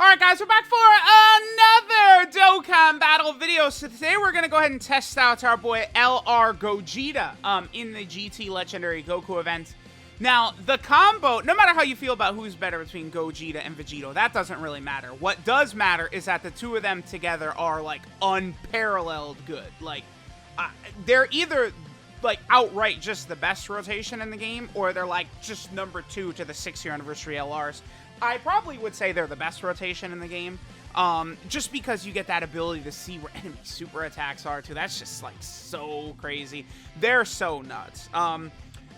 Alright guys, we're back for another Dokkan battle video. So today we're going to go ahead and test out our boy LR Gogeta in the GT Legendary Goku event. Now, the combo, no matter how you feel about who's better between Gogeta and Vegito, that doesn't really matter. What does matter is that the two of them together are, like, unparalleled good. Like, they're either, like, outright just the best rotation in the game, or they're, like, just number 2 to the 6-year anniversary LRs. I probably would say they're the best rotation in the game, just because you get that ability to see where enemy super attacks are, too. That's just, like, so crazy. They're so nuts.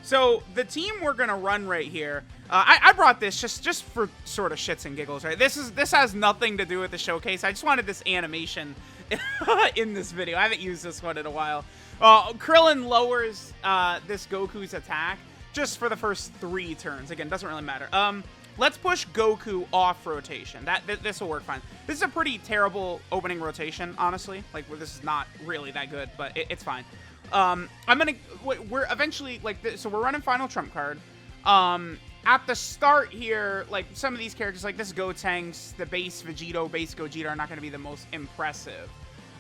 So, the team we're gonna run right here, I brought this just for sort of shits and giggles, right? This has nothing to do with the showcase. I just wanted this animation in this video. I haven't used this one in a while. Krillin lowers this Goku's attack just for the first 3 turns. Again, doesn't really matter. Let's push Goku off rotation. This will work fine. This is a pretty terrible opening rotation, honestly. Like, this is not really that good, but it's fine. We're eventually, like, so we're running Final Trump card. At the start here, like, some of these characters, like this Gotenks, the base Vegito, base Gogeta are not going to be the most impressive.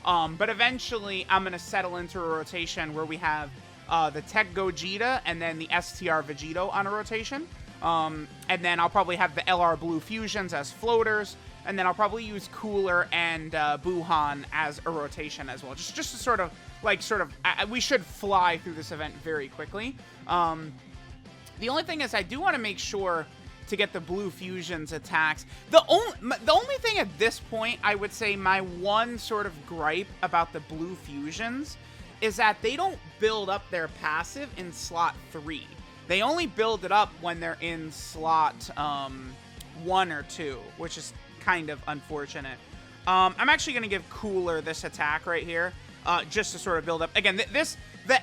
But eventually, I'm going to settle into a rotation where we have the TEQ Gogeta and then the STR Vegito on a rotation. And then I'll probably have the LR Blue Fusions as floaters, and then I'll probably use Cooler and Buhan as a rotation as well. Just to sort of, we should fly through this event very quickly. The only thing is I do want to make sure to get the Blue Fusions attacks. The only thing at this point, I would say my one sort of gripe about the Blue Fusions is that they don't build up their passive in slot 3. They only build it up when they're in slot 1 or 2, which is kind of unfortunate. I'm actually going to give Cooler this attack right here, just to sort of build up. Again, the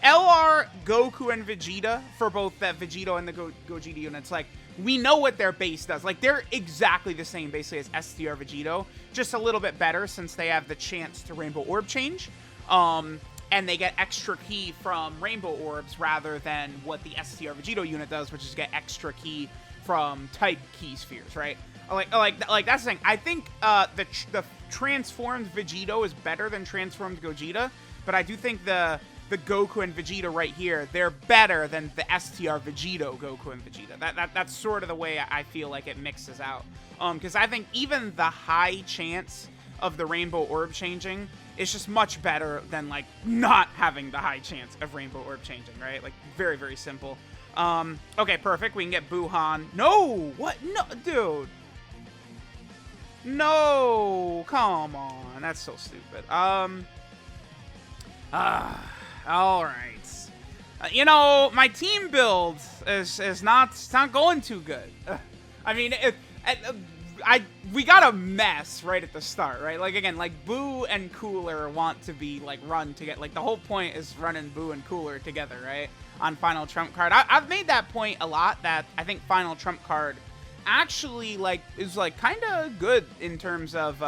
LR Goku and Vegeta, for both the Vegito and the Gogeta units, like, we know what their base does. Like, they're exactly the same, basically, as STR Vegito, just a little bit better since they have the chance to Rainbow Orb change. And they get extra key from Rainbow Orbs rather than what the STR Vegito unit does, which is get extra key from type key spheres, right? Like that's the thing. I think the transformed Vegito is better than transformed Gogeta, but I do think the Goku and Vegeta right here, they're better than the STR Vegito Goku and Vegeta. That's sort of the way I feel like it mixes out. Because I think even the high chance of the Rainbow Orb changing is just much better than, like, not having the high chance of Rainbow Orb changing, right? Like, very, very simple. Okay, perfect. We can get Buhan. No! What? No, dude. No! Come on. That's so stupid. Alright. You know, my team build is not going too good. I mean, we got a mess right at the start, right? Like, again, like, Boo and Cooler want to be, like, run together. Like, the whole point is running Boo and Cooler together, right? On Final Trump card. I've made that point a lot, that I think Final Trump card actually, like, is, like, kind of good in terms of,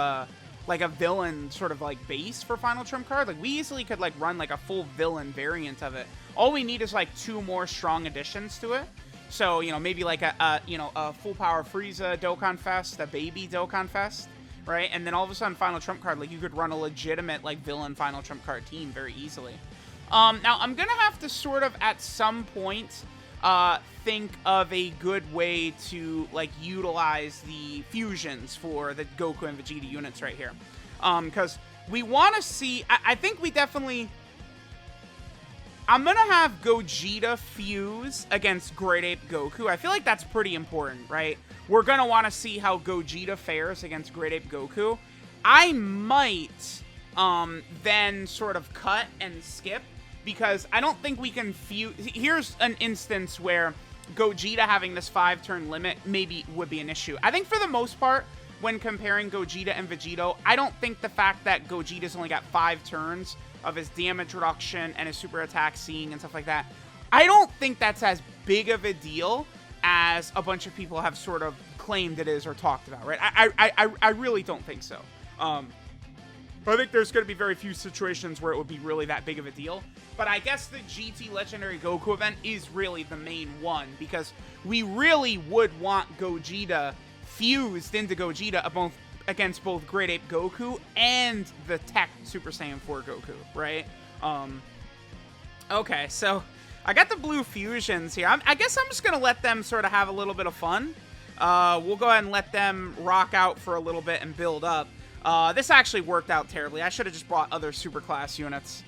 like, a villain sort of, like, base for Final Trump card. Like, we easily could, like, run, like, a full villain variant of it. All we need is, like, 2 more strong additions to it. So, you know, maybe like a full power Frieza Dokkan Fest, a baby Dokkan Fest, right? And then all of a sudden, Final Trump card, like, you could run a legitimate, like, villain Final Trump card team very easily. Now, I'm gonna have to sort of, at some point, think of a good way to, like, utilize the fusions for the Goku and Vegeta units right here. Because we want to see, I think we definitely... I'm going to have Gogeta fuse against Great Ape Goku. I feel like that's pretty important, right? We're going to want to see how Gogeta fares against Great Ape Goku. I might then sort of cut and skip, because I don't think we can fuse... Here's an instance where Gogeta having this 5-turn limit maybe would be an issue. I think for the most part, when comparing Gogeta and Vegito, I don't think the fact that Gogeta's only got 5 turns of his damage reduction and his super attack seeing and stuff like that, I don't think that's as big of a deal as a bunch of people have sort of claimed it is or talked about, right? I really don't think so. I think there's going to be very few situations where it would be really that big of a deal. But I guess the GT Legendary Goku event is really the main one, because we really would want Gogeta fused into Gogeta against both Great Ape Goku and the TEQ Super Saiyan 4 Goku, right? Okay, so I got the blue fusions here. I guess I'm just going to let them sort of have a little bit of fun. We'll go ahead and let them rock out for a little bit and build up. This actually worked out terribly. I should have just brought other superclass units.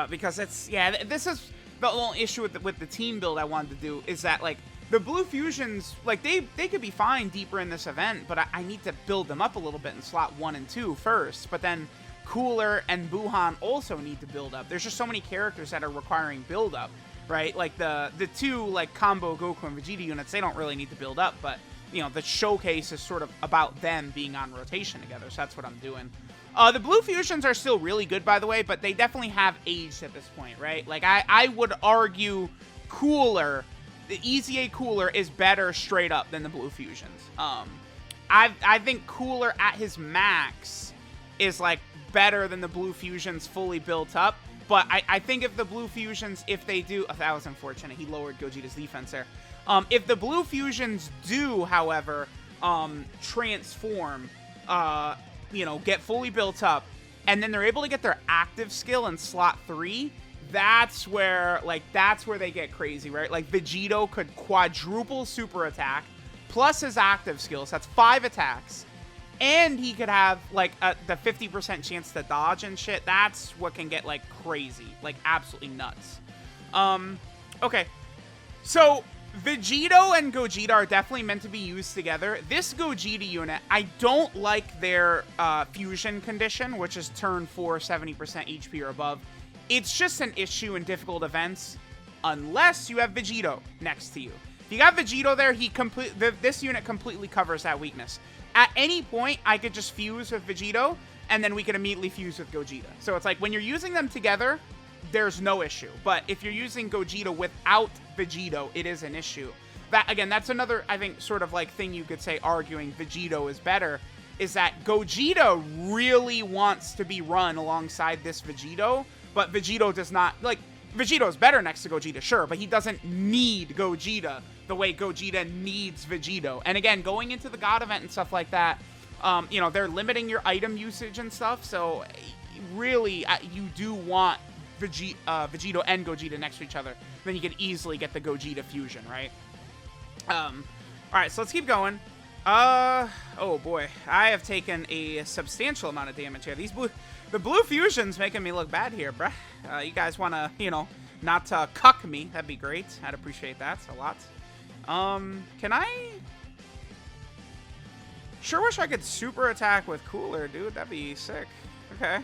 Because this is the only issue with the team build I wanted to do, is that, like, the blue fusions, like, they could be fine deeper in this event, but I need to build them up a little bit in slot 1 and 2 first. But then Cooler and Buhan also need to build up. There's just so many characters that are requiring build up, right? Like, the two, like, combo Goku and Vegeta units, they don't really need to build up, but, you know, the showcase is sort of about them being on rotation together, so that's what I'm doing. The blue fusions are still really good, by the way, but they definitely have aged at this point, right? Like, I would argue Cooler, the Easy A Cooler, is better straight up than the blue fusions. I think Cooler at his max is, like, better than the blue fusions fully built up. But I think if the blue fusions, if they do... Oh, that was unfortunate. He lowered Gogeta's defense there. If the blue fusions do, however, transform, you know, get fully built up, and then they're able to get their active skill in slot 3, that's where they get crazy, right? Like, Vegito could quadruple super attack, plus his active skills. That's 5 attacks. And he could have, like, the 50% chance to dodge and shit. That's what can get, like, crazy. Like, absolutely nuts. Okay. So, Vegito and Gogeta are definitely meant to be used together. This Gogeta unit, I don't like their fusion condition, which is turn 4, 70% HP or above. It's just an issue in difficult events, unless you have Vegito next to you. If you got Vegito there, this unit completely covers that weakness. At any point, I could just fuse with Vegito, and then we can immediately fuse with Gogeta. So it's like, when you're using them together, there's no issue. But if you're using Gogeta without Vegito, it is an issue. That, again, that's another, I think, sort of like thing you could say arguing Vegito is better, is that Gogeta really wants to be run alongside this Vegito, but Vegito does not, like, Vegito's better next to Gogeta, sure, but he doesn't need Gogeta the way Gogeta needs Vegito. And again, going into the God event and stuff like that, you know, they're limiting your item usage and stuff, so really, you do want Vegito and Gogeta next to each other. Then you can easily get the Gogeta fusion, right? Alright, so let's keep going. Oh boy, I have taken a substantial amount of damage here. The blue fusion's making me look bad here, bruh. You guys want to, you know, not cuck me, that'd be great. I'd appreciate that a lot. Can I... Sure wish I could super attack with Cooler, dude. That'd be sick. Okay.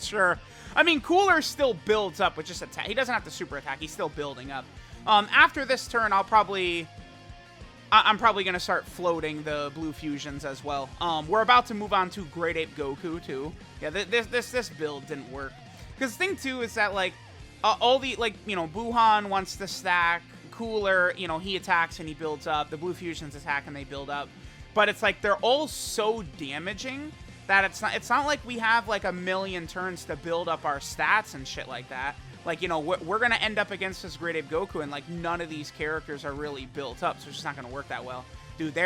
Sure. I mean, Cooler still builds up with just attack. He doesn't have to super attack. He's still building up. After this turn, I'm probably going to start floating the blue fusions as well. We're about to move on to Great Ape Goku, too. Yeah, this build didn't work. Because the thing, too, is that, like, all the, like, you know, Buhan wants to stack. Cooler, you know, he attacks and he builds up. The blue fusions attack and they build up. But it's like, they're all so damaging that it's not like we have, like, a million turns to build up our stats and shit like that. Like, you know, we're going to end up against this Great Ape Goku, and, like, none of these characters are really built up, so it's just not going to work that well. Dude,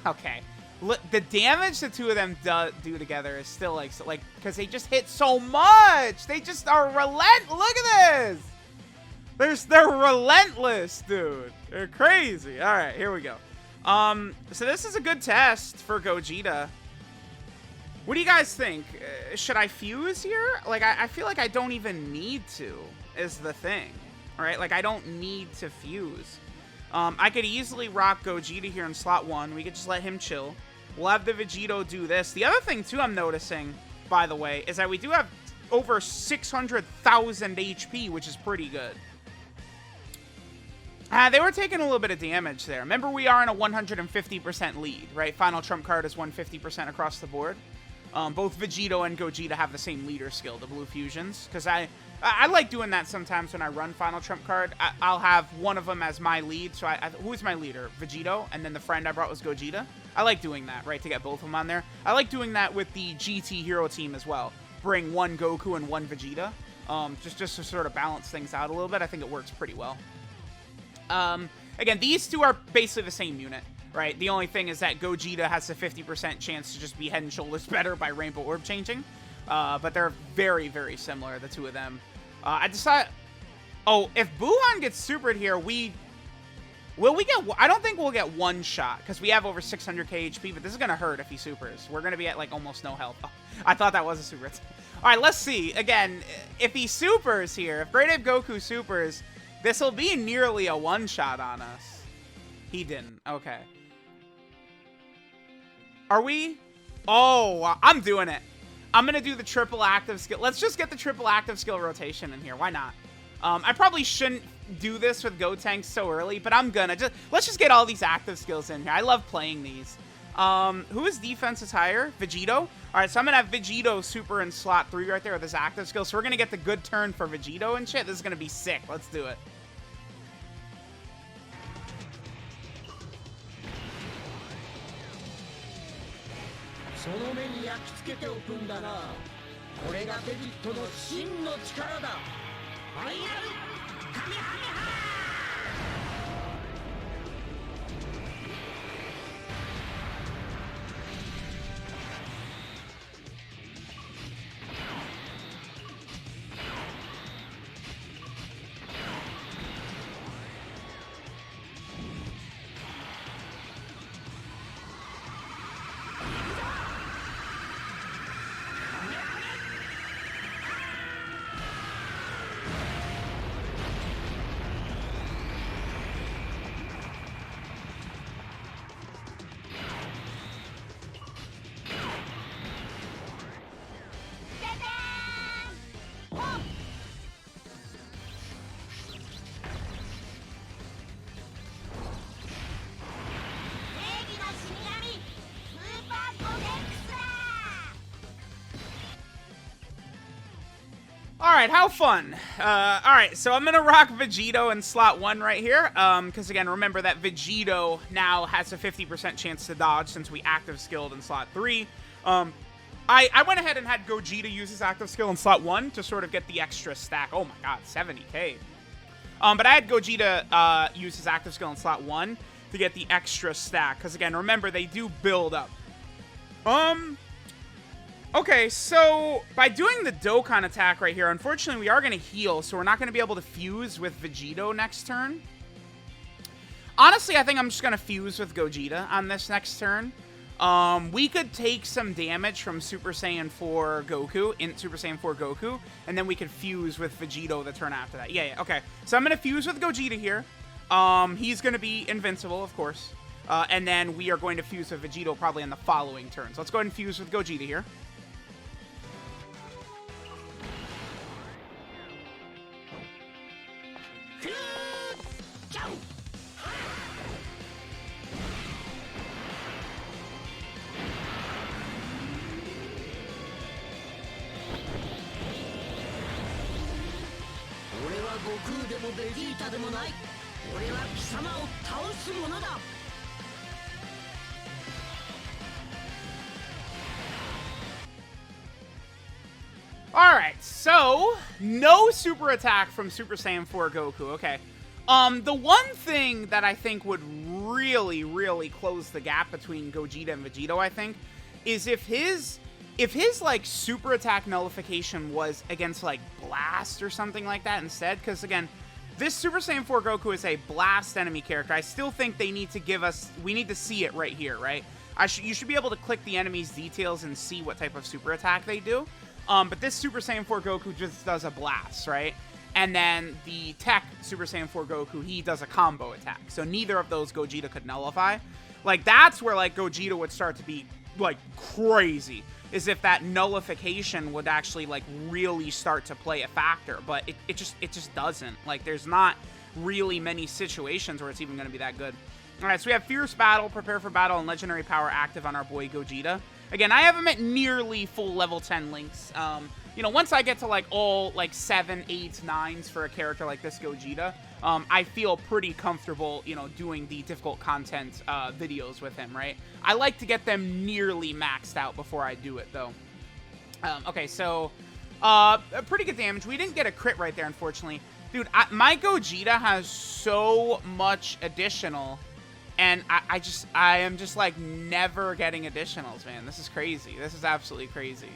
okay. Look, the damage the two of them do together is still, like, because they just hit so much. They just are relentless. Look at this. They're relentless, dude. They're crazy. All right, here we go. So this is a good test for Gogeta. What do you guys think? Should I fuse here? Like, I feel like I don't even need to, is the thing. All right, like, I don't need to fuse. I could easily rock Gogeta here in slot 1. We could just let him chill. We'll have the Vegito do this. The other thing, too, I'm noticing, by the way, is that we do have over 600,000 HP, which is pretty good. They were taking a little bit of damage there. Remember, we are in a 150% lead, right? Final trump card is 150% across the board. Both Vegito and Gogeta have the same leader skill, the blue fusions, because I like doing that sometimes when I run Final Trump card. I'll have one of them as my lead. So who's my leader? Vegito, and then the friend I brought was Gogeta. I like doing that, right, to get both of them on there. I like doing that with the GT Hero team as well. Bring one Goku and one Vegeta, just to sort of balance things out a little bit. I think it works pretty well. Again, these two are basically the same unit. right? The only thing is that Gogeta has a 50% chance to just be head and shoulders better by Rainbow Orb changing. But they're very, very similar, the two of them. I decided... Oh, if Buhan gets supered here, will we get... I don't think we'll get one shot, because we have over 600k HP, but this is going to hurt if he supers. We're going to be at, like, almost no health. Oh, I thought that was a super. All right, let's see. Again, if he supers here, if Great Ape Goku supers, this will be nearly a one-shot on us. He didn't. Okay. Are we? Oh, I'm doing it. I'm going to do the triple active skill. Let's just get the triple active skill rotation in here. Why not? I probably shouldn't do this with Gotenks so early, but I'm gonna. Let's just get all these active skills in here. I love playing these. Whose defense is higher? Vegito? All right, so I'm gonna have Vegito super in slot 3 right there with his active skill. So we're gonna get the good turn for Vegito and shit. This is gonna be sick. Let's do it. Alright, how fun. Alright, so I'm going to rock Vegito in slot 1 right here. Because again, remember that Vegito now has a 50% chance to dodge since we active skilled in slot 3. I went ahead and had Gogeta use his active skill in slot 1 to sort of get the extra stack. Oh my god, 70k. But I had Gogeta use his active skill in slot 1 to get the extra stack. Because again, remember, they do build up. Okay, so by doing the Dokkan attack right here, unfortunately, we are going to heal, so we're not going to be able to fuse with Vegito next turn. Honestly, I think I'm just going to fuse with Gogeta on this next turn. We could take some damage from Super Saiyan 4 Goku, and then we could fuse with Vegito the turn after that. Yeah, okay. So I'm going to fuse with Gogeta here. He's going to be invincible, of course. And then we are going to fuse with Vegito probably in the following turn. So let's go ahead and fuse with Gogeta here. Alright, so no super attack from Super Saiyan 4 Goku. Okay. The one thing that I think would really, really close the gap between Gogeta and Vegito, I think, is if his like super attack nullification was against like Blast or something like that instead, because again, this Super Saiyan 4 Goku is a Blast enemy character. I still think they need to give us, we need to see it right here, right? You should be able to click the enemy's details and see what type of super attack they do. But this Super Saiyan 4 Goku just does a Blast, right? And then the TEQ Super Saiyan 4 Goku, he does a combo attack. So neither of those Gogeta could nullify. Like, that's where, like, Gogeta would start to be, like, crazy. Is if that nullification would actually, like, really start to play a factor. But it just doesn't. Like, there's not really many situations where it's even going to be that good. Alright, so we have Fierce Battle, Prepare for Battle, and Legendary Power active on our boy Gogeta. Again, I have him at nearly full level 10 links. You know, once I get to, like, all, like, 7, 8, 9s for a character like this Gogeta, I feel pretty comfortable, you know, doing the difficult content videos with him, right? I like to get them nearly maxed out before I do it, though. Okay, so, pretty good damage. We didn't get a crit right there, unfortunately. Dude, my Gogeta has so much additional And I am just like never getting additionals, man. This is crazy. This is absolutely crazy.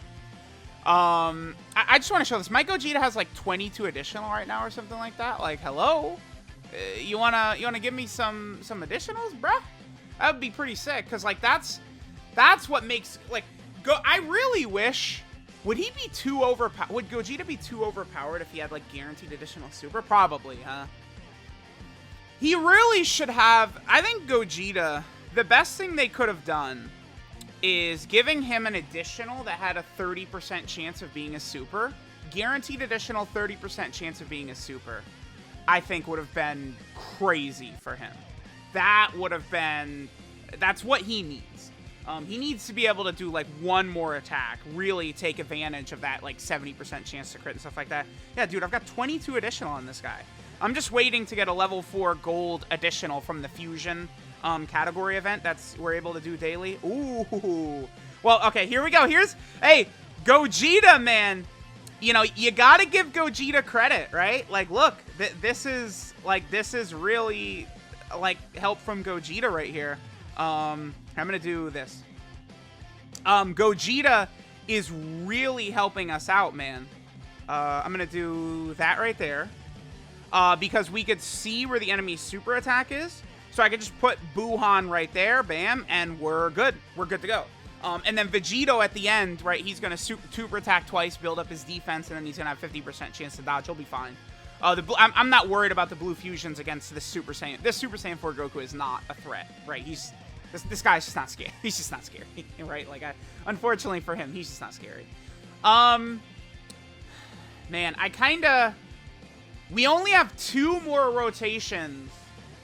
I just want to show this. My Gogeta has like 22 additional right now or something like that. Like, hello? You wanna give me some additionals, bruh? That would be pretty sick, because like that's what makes like I really wish. Would he be too overpowered? Would Gogeta be too overpowered if he had like guaranteed additional super? Probably, huh? He really should have. I think Gogeta, the best thing they could have done is giving him an additional that had a 30% chance of being a super. Guaranteed additional 30% chance of being a super, I think would have been crazy for him. That would have been, that's what he needs. He needs to be able to do like one more attack, really take advantage of that like 70% chance to crit and stuff like that. Yeah, dude, I've got 22 additional on this guy. I'm just waiting to get a level 4 gold additional from the fusion category event that's we're able to do daily. Ooh. Well, okay, here we go. Hey, Gogeta, man. You know, you gotta give Gogeta credit, right? Like, look, this is really like help from Gogeta right here. I'm gonna do this. Gogeta is really helping us out, man. I'm gonna do that right there. Because we could see where the enemy's super attack is. So I could just put Buhan right there, bam, and we're good. We're good to go. And then Vegito at the end, right, he's going to super attack twice, build up his defense, and then he's going to have 50% chance to dodge. He'll be fine. I'm not worried about the blue fusions against this Super Saiyan. This Super Saiyan 4 Goku is not a threat, right? This guy's just not scary. He's just not scary, right? Like, unfortunately for him, he's just not scary. Man, we only have 2 more rotations.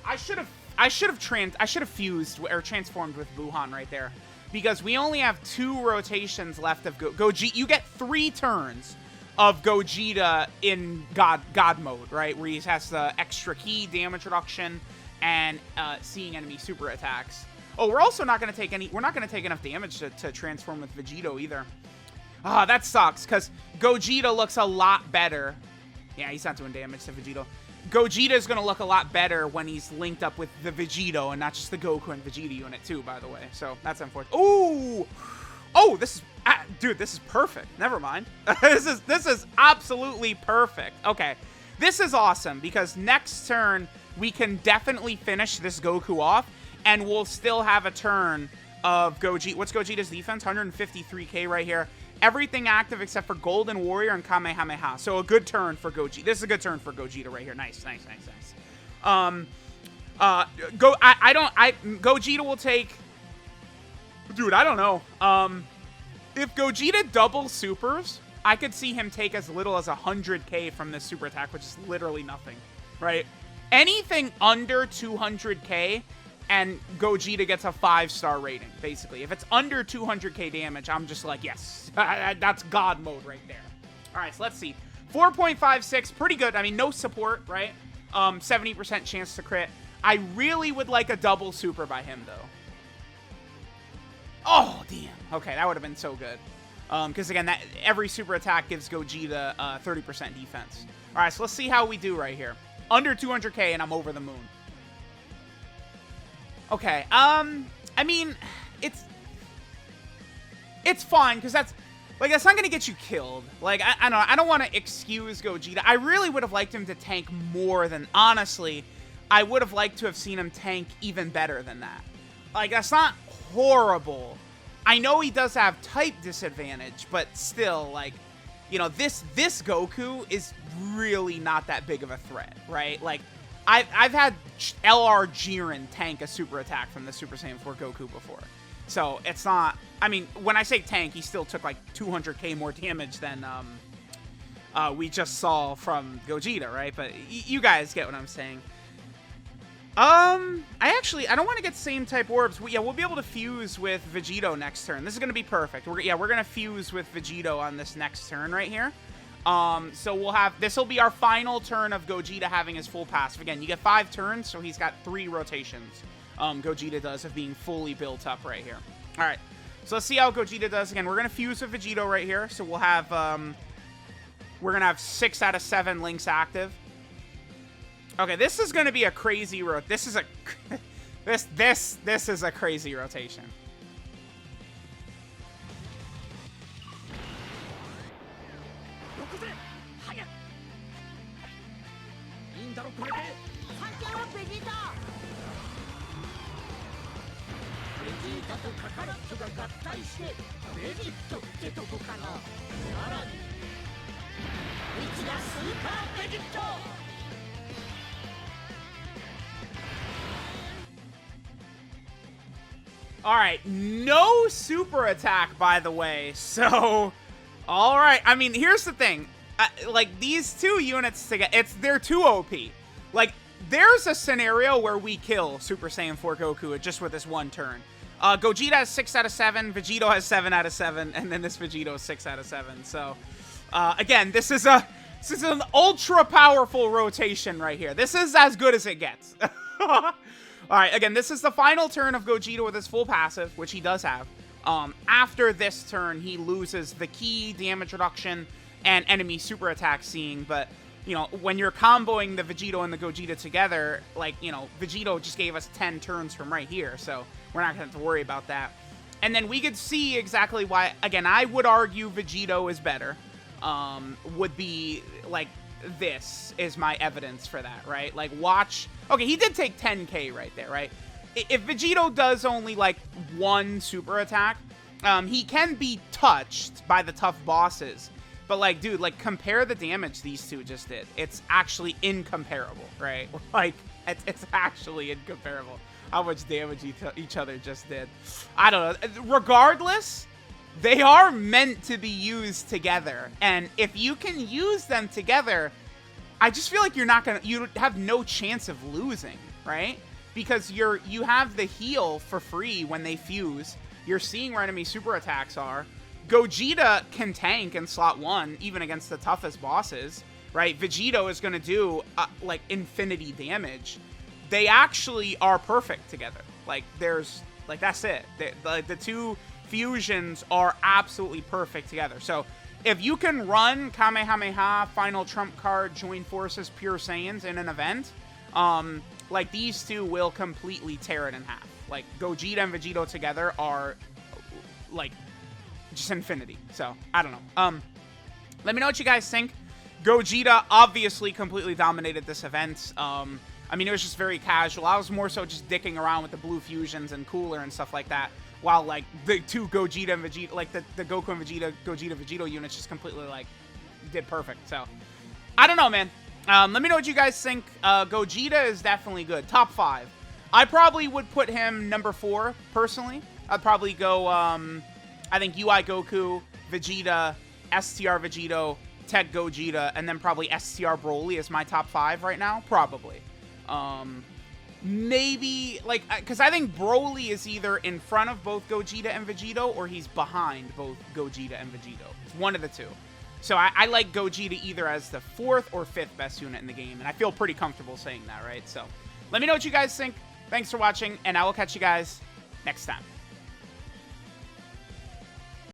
I should have fused or transformed with Buhan right there, because we only have 2 rotations left of Gogeta. You get 3 turns of Gogeta in God mode, right, where he has the extra key damage reduction and seeing enemy super attacks. Oh, we're also not going to take We're not going to take enough damage to transform with Vegito either. Ah, that sucks, because Gogeta looks a lot better. Yeah, he's not doing damage to Vegito. Gogeta is going to look a lot better when he's linked up with the Vegito and not just the Goku and Vegeta unit too, by the way. So that's unfortunate. Ooh! Oh, this is... dude, this is perfect. Never mind. This is absolutely perfect. Okay. This is awesome, because next turn, we can definitely finish this Goku off, and we'll still have a turn of Gogeta. What's Gogeta's defense? 153k right here. Everything active except for Golden Warrior and Kamehameha. So a good turn for Gogeta. This is a good turn for Gogeta right here. Nice. Gogeta will take... Dude, I don't know. If Gogeta double supers, I could see him take as little as 100k from this super attack, which is literally nothing, right? Anything under 200k, and Gogeta gets a 5-star rating, basically. If it's under 200k damage, I'm just like, yes, that's God mode right there. All right, so let's see. 4.56, pretty good. I mean, no support, right? 70% chance to crit. I really would like a double super by him, though. Oh, damn. Okay, that would have been so good. Because, again, every super attack gives Gogeta 30% defense. All right, so let's see how we do right here. Under 200k, and I'm over the moon. Okay, I mean, it's fine, because that's not going to get you killed. Like, I don't want to excuse Gogeta. I really would have liked him to tank more than, honestly, I would have liked to have seen him tank even better than that. Like, that's not horrible. I know he does have type disadvantage, but still, like, you know, this Goku is really not that big of a threat, right? Like, I've had LR Jiren tank a super attack from the Super Saiyan 4 Goku before. So, it's not... I mean, when I say tank, he still took, like, 200k more damage than we just saw from Gogeta, right? But you guys get what I'm saying. I don't want to get same type orbs. We'll be able to fuse with Vegito next turn. This is going to be perfect. We're going to fuse with Vegito on this next turn right here. So this will be our final turn of Gogeta having his full passive. Again, you get 5 turns, so he's got 3 rotations. Gogeta does of being fully built up right here. All right, so let's see how Gogeta does. Again, we're gonna fuse with Vegito right here, so we'll have we're gonna have 6 out of 7 links active. Okay, this is gonna be a crazy road. This This is a crazy rotation. All right, no super attack, by the way. So, all right. I mean, here's the thing. Like, these two units together, they're too OP. Like, there's a scenario where we kill Super Saiyan 4 Goku just with this one turn. Gogeta has 6 out of 7, Vegito has 7 out of 7, and then this Vegito is 6 out of 7. So, again, this is an ultra powerful rotation right here. This is as good as it gets. All right, again, this is the final turn of Gogeta with his full passive, which he does have. After this turn, he loses the key, damage reduction, and enemy super attack seeing. But, you know, when you're comboing the Vegito and the Gogeta together, like, you know, Vegito just gave us 10 turns from right here, so we're not going to have to worry about that. And then we could see exactly why, again, I would argue Vegito is better. Would be, like, this is my evidence for that, right? Like, watch... Okay, he did take 10k right there, right? If Vegito does only, like, one super attack, he can be touched by the tough bosses. But, like, dude, like, compare the damage these two just did. It's actually incomparable, right? Like, it's actually incomparable how much damage each other just did. I don't know. Regardless, they are meant to be used together. And if you can use them together... I just feel like you have no chance of losing, right? Because you have the heal for free when they fuse. You're seeing where enemy super attacks are. Gogeta can tank in slot 1, even against the toughest bosses, right? Vegito is going to do, like, infinity damage. They actually are perfect together. Like, that's it. The two fusions are absolutely perfect together. So... if you can run Kamehameha, Final Trump Card, Join Forces, Pure Saiyans in an event, like, these two will completely tear it in half. Like, Gogeta and Vegito together are, like, just infinity. So, I don't know. Let me know what you guys think. Gogeta obviously completely dominated this event. I mean, it was just very casual. I was more so just dicking around with the blue fusions and cooler and stuff like that. While, like, the two Gogeta and Vegeta, like, the Goku and Vegeta units just completely, like, did perfect. So, I don't know, man. Let me know what you guys think. Gogeta is definitely good. Top 5. I probably would put him number 4, personally. I'd probably go, I think UI Goku, Vegeta, STR Vegito, TEQ Gogeta, and then probably STR Broly is my top 5 right now. Probably. Maybe, like, because I think Broly is either in front of both Gogeta and Vegito, or he's behind both Gogeta and Vegito. It's one of the two. So I like Gogeta either as the 4th or 5th best unit in the game, and I feel pretty comfortable saying that, right? So let me know what you guys think. Thanks for watching, and I will catch you guys next time.